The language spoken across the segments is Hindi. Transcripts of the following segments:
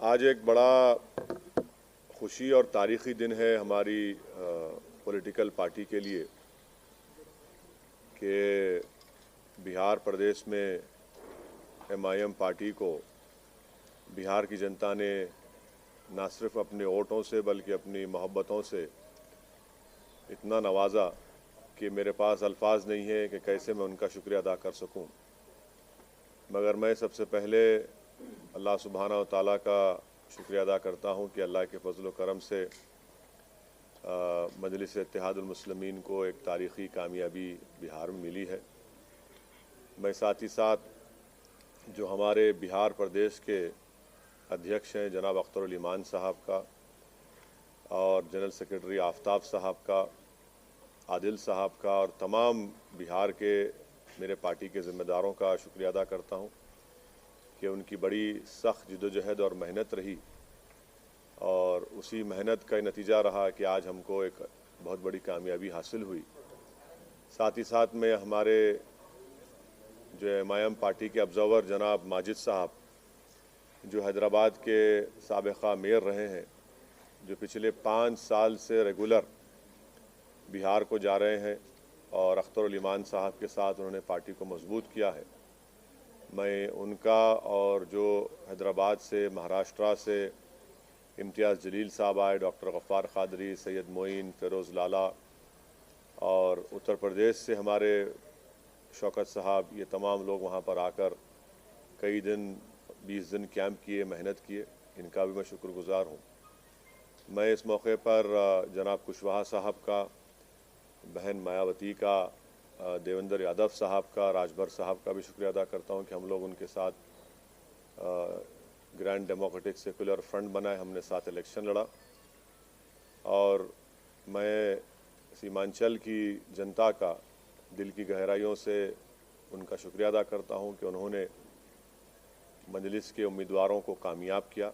आज एक बड़ा खुशी और तारीख़ी दिन है हमारी पॉलिटिकल पार्टी के लिए कि बिहार प्रदेश में MIM पार्टी को बिहार की जनता ने ना सिर्फ अपने वोटों से बल्कि अपनी मोहब्बतों से इतना नवाजा कि मेरे पास अल्फाज नहीं है कि कैसे मैं उनका शुक्रिया अदा कर सकूं। मगर मैं सबसे पहले अल्लाह सुब्हाना व तआला का शुक्रिया अदा करता हूं कि अल्लाह के फजल व करम से मजलिस इत्तेहादुल मुस्लिमीन को एक तारीख़ी कामयाबी बिहार में मिली है। मैं साथ ही साथ जो हमारे बिहार प्रदेश के अध्यक्ष हैं जनाब अख्तरुल ईमान साहब का और जनरल सेक्रेटरी आफ्ताब साहब का, आदिल साहब का और तमाम बिहार के मेरे पार्टी के ज़िम्मेदारों का शुक्रिया अदा करता हूं कि उनकी बड़ी सख्त जिद्दोजहद और मेहनत रही और उसी मेहनत का नतीजा रहा कि आज हमको एक बहुत बड़ी कामयाबी हासिल हुई। साथ ही साथ में हमारे जो MIM पार्टी के ऑब्ज़र्वर जनाब माजिद साहब जो हैदराबाद के साबिक़ा मेयर रहे हैं, जो पिछले 5 साल से रेगुलर बिहार को जा रहे हैं और अख्तरुल ईमान साहब के साथ उन्होंने पार्टी को मजबूत किया है। मैं उनका और जो हैदराबाद से, महाराष्ट्र से इम्तियाज़ जलील साहब आए, डॉक्टर गफ़्फ़ार क़ादरी, सैयद मोइन, फ़िरोज़ लाला और उत्तर प्रदेश से हमारे शौकत साहब, ये तमाम लोग वहाँ पर आकर कई दिन 20 दिन कैंप किए, मेहनत किए, इनका भी मैं शुक्रगुज़ार हूँ। मैं इस मौके पर जनाब कुशवाहा साहब का, बहन मायावती का, देवेंद्र यादव साहब का, राजभर साहब का भी शुक्रिया अदा करता हूँ कि हम लोग उनके साथ ग्रैंड डेमोक्रेटिक सेकुलर फ्रंट बनाए, हमने साथ इलेक्शन लड़ा। और मैं सीमांचल की जनता का दिल की गहराइयों से उनका शुक्रिया अदा करता हूं कि उन्होंने मजलिस के उम्मीदवारों को कामयाब किया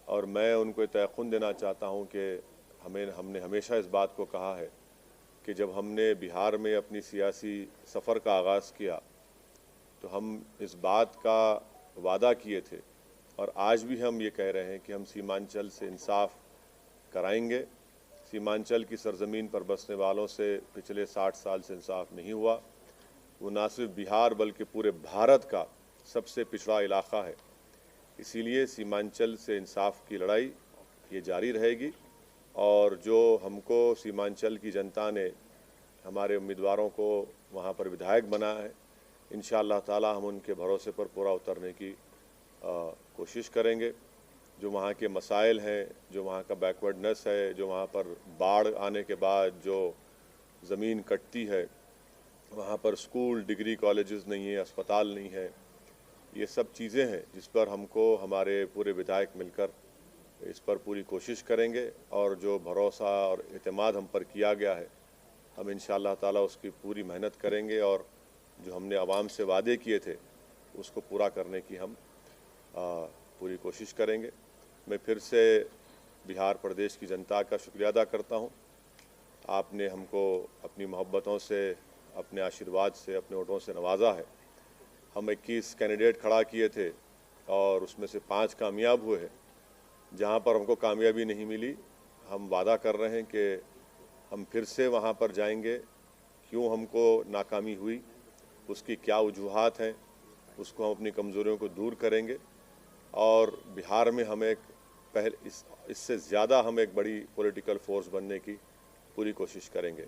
और मैं उनको तयक़ुन देना चाहता हूं कि हमने हमेशा इस बात को कहा है कि जब हमने बिहार में अपनी सियासी सफ़र का आगाज़ किया तो हम इस बात का वादा किए थे और आज भी हम ये कह रहे हैं कि हम सीमांचल से इंसाफ कराएंगे। सीमांचल की सरज़मीन पर बसने वालों से पिछले 60 साल से इंसाफ नहीं हुआ। वो ना सिर्फ बिहार बल्कि पूरे भारत का सबसे पिछड़ा इलाक़ा है। इसीलिए सीमांचल से इंसाफ की लड़ाई ये जारी रहेगी और जो हमको सीमांचल की जनता ने हमारे उम्मीदवारों को वहाँ पर विधायक बनाया है, इंशाअल्लाह ताला हम उनके भरोसे पर पूरा उतरने की कोशिश करेंगे। जो वहाँ के मसाइल हैं, जो वहाँ का बैकवर्डनेस है, जो वहाँ पर बाढ़ आने के बाद जो ज़मीन कटती है, वहाँ पर स्कूल, डिग्री कॉलेजेस नहीं है, अस्पताल नहीं है, ये सब चीज़ें हैं जिस पर हमको हमारे पूरे विधायक मिलकर इस पर पूरी कोशिश करेंगे और जो भरोसा और एतमाद हम पर किया गया है, हम इंशाअल्लाह ताला उसकी पूरी मेहनत करेंगे और जो हमने आवाम से वादे किए थे उसको पूरा करने की हम पूरी कोशिश करेंगे। मैं फिर से बिहार प्रदेश की जनता का शुक्रिया अदा करता हूं। आपने हमको अपनी मोहब्बतों से, अपने आशीर्वाद से, अपने वोटों से नवाजा है। हम 21 कैंडिडेट खड़ा किए थे और उसमें से 5 कामयाब हुए हैं। जहां पर हमको कामयाबी नहीं मिली, हम वादा कर रहे हैं कि हम फिर से वहां पर जाएंगे। क्यों हमको नाकामी हुई, उसकी क्या वजूहात हैं, उसको हम अपनी कमज़ोरियों को दूर करेंगे और बिहार में हम एक इससे ज़्यादा हम एक बड़ी पॉलिटिकल फोर्स बनने की पूरी कोशिश करेंगे।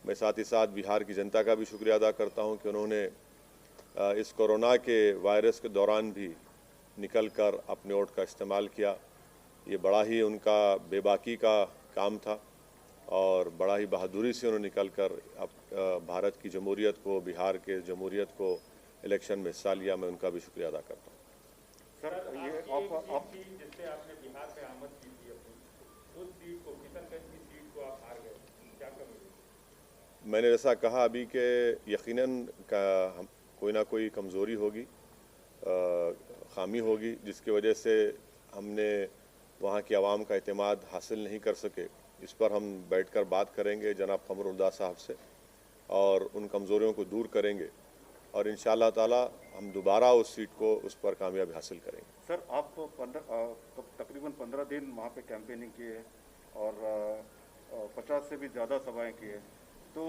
मैं साथ ही साथ बिहार की जनता का भी शुक्रिया अदा करता हूं कि उन्होंने इस कोरोना के वायरस के दौरान भी निकल कर अपने वोट का इस्तेमाल किया। ये बड़ा ही उनका बेबाकी का काम था और बड़ा ही बहादुरी से उन्होंने निकल कर भारत की जमहूरियत को, बिहार के जमहूरियत को इलेक्शन में हिस्सा लिया। मैं उनका भी शुक्रिया अदा करता हूँ। सर, ये जिससे आपने बिहार पे आमद की थी अपनी, उस सीट को, किशनगंज की सीट को आप हार गए, क्या कमी? मैंने जैसा कहा अभी कि यकीनन कोई ना कोई कमज़ोरी होगी, खामी होगी जिसकी वजह से हमने वहाँ की आवाम का एतमाद हासिल नहीं कर सके। इस पर हम बैठकर बात करेंगे जनाब क़मरुल्लाह साहब से और उन कमज़ोरियों को दूर करेंगे और इंशाअल्लाह ताला हम दोबारा उस सीट को उस पर कामयाबी हासिल करेंगे। सर, आप तकरीबन 15 दिन वहाँ पे कैंपेनिंग किए और 50 से भी ज़्यादा सभाएं किए, तो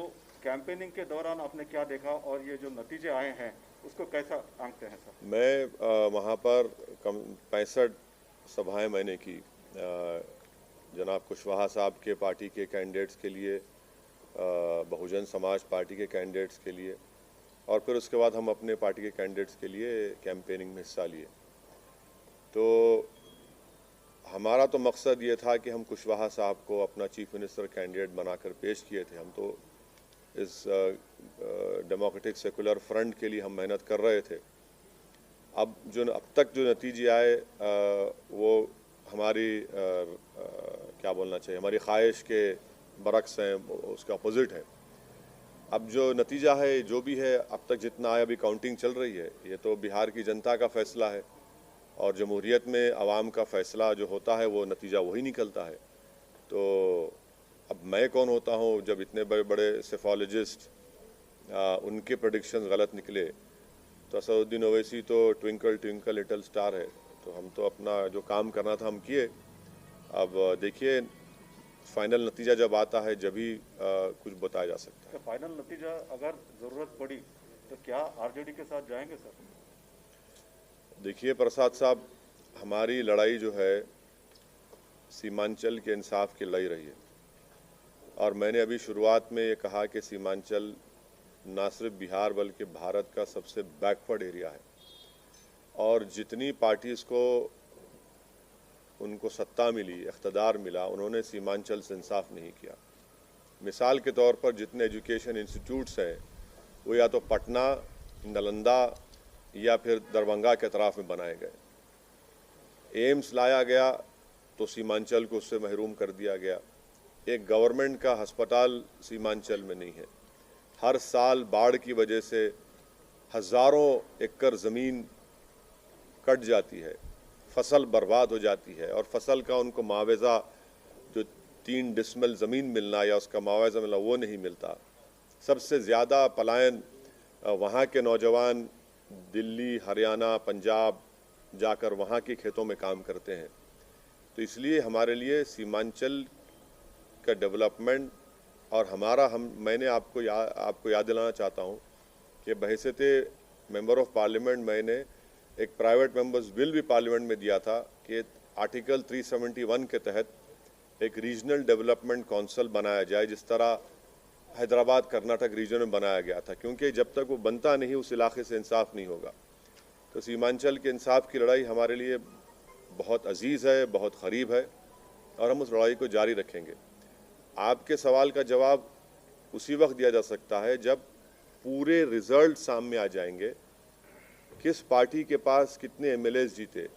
कैंपेनिंग के दौरान आपने क्या देखा और ये जो नतीजे आए हैं उसको कैसा आंकते हैं सर? मैं वहाँ पर 65 सभाएं मैंने की जनाब कुशवाहा साहब के पार्टी के कैंडिडेट्स के लिए, बहुजन समाज पार्टी के कैंडिडेट्स के लिए, और फिर उसके बाद हम अपने पार्टी के कैंडिडेट्स के लिए कैंपेनिंग में हिस्सा लिए। तो हमारा तो मकसद ये था कि हम कुशवाहा साहब को अपना चीफ मिनिस्टर कैंडिडेट बनाकर पेश किए थे। हम तो इस डेमोक्रेटिक सेकुलर फ्रंट के लिए हम मेहनत कर रहे थे। अब तक जो नतीजे आए वो हमारी क्या बोलना चाहिए, हमारी ख्वाहिश के बरक्स हैं, उसका अपोजिट है। अब जो नतीजा है जो भी है, अब तक जितना आया, अभी काउंटिंग चल रही है, ये तो बिहार की जनता का फैसला है और जमहूरियत में आवाम का फैसला जो होता है वो नतीजा वही निकलता है। तो अब मैं कौन होता हूँ जब इतने बड़े बड़े सेफोलॉजिस्ट उनके प्रेडिक्शंस गलत निकले। तो असदुद्दीन ओवैसी तो ट्विंकल ट्विंकल लिटिल स्टार है, तो हम तो अपना जो काम करना था हम किए। अब देखिए फाइनल नतीजा जब आता है जब ही कुछ बताया जा सकता है। तो फाइनल नतीजा अगर ज़रूरत पड़ी तो क्या आरजेडी के साथ जाएंगे सर? देखिए प्रसाद साहब, हमारी लड़ाई जो है सीमांचल के इंसाफ की लड़ाई रही है, और मैंने अभी शुरुआत में ये कहा कि सीमांचल ना सिर्फ बिहार बल्कि भारत का सबसे बैकवर्ड एरिया है, और जितनी पार्टीज़ को उनको सत्ता मिली, इख्तदार मिला, उन्होंने सीमांचल से इंसाफ नहीं किया। मिसाल के तौर पर जितने एजुकेशन इंस्टीट्यूट्स हैं वो या तो पटना, नालंदा या फिर दरभंगा के अतराफ में बनाए गए। एम्स लाया गया तो सीमांचल को उससे महरूम कर दिया गया। एक गवर्नमेंट का अस्पताल सीमांचल में नहीं है। हर साल बाढ़ की वजह से हज़ारों एकड़ ज़मीन कट जाती है, फसल बर्बाद हो जाती है, और फसल का उनको मुआवजा जो 3 डिसमिल ज़मीन मिलना या उसका मुआवजा मिलना वो नहीं मिलता। सबसे ज़्यादा पलायन वहाँ के नौजवान दिल्ली, हरियाणा, पंजाब जाकर वहाँ के खेतों में काम करते हैं। तो इसलिए हमारे लिए सीमांचल का डेवलपमेंट और मैंने आपको याद दिलाना चाहता हूँ कि बहैसियत मेंबर ऑफ पार्लियामेंट मैंने एक प्राइवेट मेंबर्स बिल भी पार्लियामेंट में दिया था कि आर्टिकल 371 के तहत एक रीजनल डेवलपमेंट काउंसिल बनाया जाए, जिस तरह हैदराबाद कर्नाटक रीजन में बनाया गया था, क्योंकि जब तक वो बनता नहीं उस इलाके से इंसाफ नहीं होगा। तो सीमांचल के इंसाफ की लड़ाई हमारे लिए बहुत अजीज़ है, बहुत करीब है, और हम उस लड़ाई को जारी रखेंगे। आपके सवाल का जवाब उसी वक्त दिया जा सकता है जब पूरे रिजल्ट सामने आ जाएंगे, किस पार्टी के पास कितने एमएलएस जीते,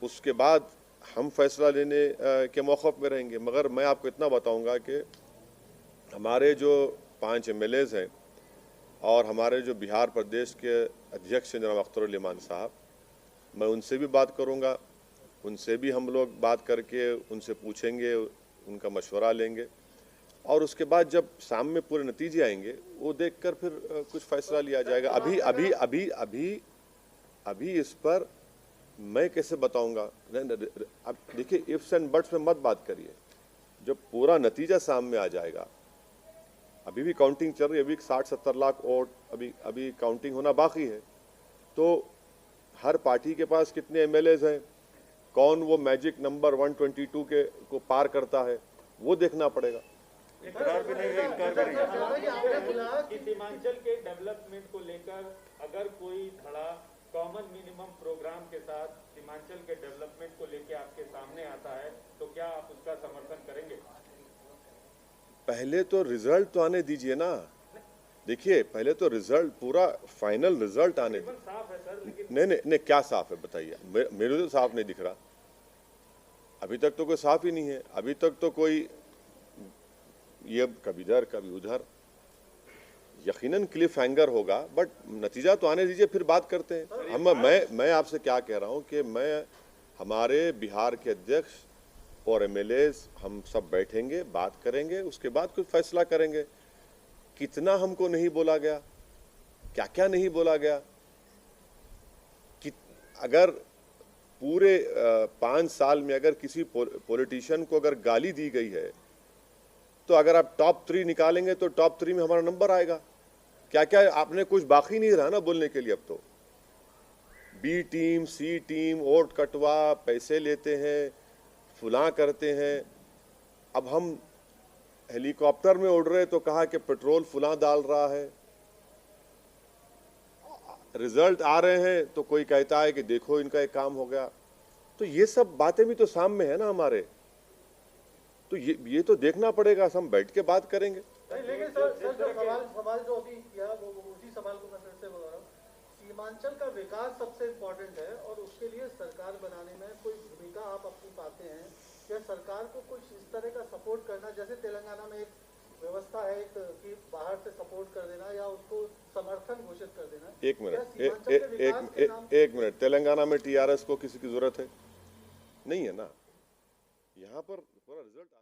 उसके बाद हम फैसला लेने के मौक़िफ़ में रहेंगे। मगर मैं आपको इतना बताऊंगा कि हमारे जो 5 एमएलएस हैं और हमारे जो बिहार प्रदेश के अध्यक्ष हैं जनाब अख्तर उल इमान साहब, मैं उनसे भी बात करूंगा, उनसे भी हम लोग बात करके उनसे पूछेंगे, उनका मशवरा लेंगे, और उसके बाद जब सामने पूरे नतीजे आएंगे वो देखकर फिर कुछ फैसला लिया जाएगा। अभी अभी अभी अभी अभी इस पर मैं कैसे बताऊंगा? अब देखिए इफ्स एंड बट्स में मत बात करिए, जब पूरा नतीजा सामने आ जाएगा। अभी भी काउंटिंग चल रही है, अभी 60-70 लाख वोट अभी काउंटिंग होना बाकी है। तो हर पार्टी के पास कितने एमएलएस हैं, कौन वो मैजिक नंबर 122 को पार करता है, वो देखना पड़ेगा। इकरार भी नहीं है, इनकार भी नहीं है कि सीमांचल के डेवलपमेंट को लेकर अगर कोई धड़ा कॉमन मिनिमम प्रोग्राम के साथ सीमांचल के डेवलपमेंट को लेकर आपके सामने आता है तो क्या आप उसका समर्थन करेंगे? पहले तो रिजल्ट तो आने दीजिए ना। देखिए पहले तो रिजल्ट, पूरा फाइनल रिजल्ट आने दीजिए। साफ है सर, लेकिन नहीं, क्या साफ है बताइए? मेरे तो साफ नहीं दिख रहा। अभी तक तो कोई साफ ही नहीं है। अभी तक तो कोई ये कभी इधर कभी उधर, यकीनन क्लिफ हैंगर होगा, बट नतीजा तो आने दीजिए, फिर बात करते हैं। मैं आपसे क्या कह रहा हूं कि हमारे बिहार के अध्यक्ष और एमएलएस हम सब बैठेंगे, बात करेंगे, उसके बाद कुछ फैसला करेंगे। कितना हमको नहीं बोला गया, क्या क्या नहीं बोला गया, अगर पूरे 5 साल में अगर किसी पॉलिटिशियन को अगर गाली दी गई है तो अगर आप टॉप 3 निकालेंगे तो टॉप 3 में हमारा नंबर आएगा। क्या क्या आपने कुछ बाकी नहीं रहा ना बोलने के लिए। अब तो बी टीम, सी टीम, वोट कटवा, पैसे लेते हैं, फुला करते हैं। अब हम हेलीकॉप्टर में उड़ रहे तो कहा कि पेट्रोल फुला डाल रहा है। रिजल्ट आ रहे हैं तो कोई कहता है कि देखो इनका एक काम हो गया। तो ये सब बातें भी तो सामने है ना हमारे। तो ये तो देखना पड़ेगा। हम बैठ के बात करेंगे। लेकिन सर जो सवाल जो अभी किया वो उसी सवाल को मैं फिर से बोल रहा हूँ। सीमांचल का विकास सबसे इम्पोर्टेंट है और उसके लिए सरकार बनाने में कोई भूमिका आप अपनी पाते हैं या सरकार को कुछ इस तरह का सपोर्ट करना, जैसे तेलंगाना में एक व्यवस्था है कि बाहर से सपोर्ट कर देना या उसको समर्थन घोषित कर देना। एक मिनट, तेलंगाना में टीआरएस को किसी की जरूरत है? नहीं है ना। यहाँ पर पूरा रिजल्ट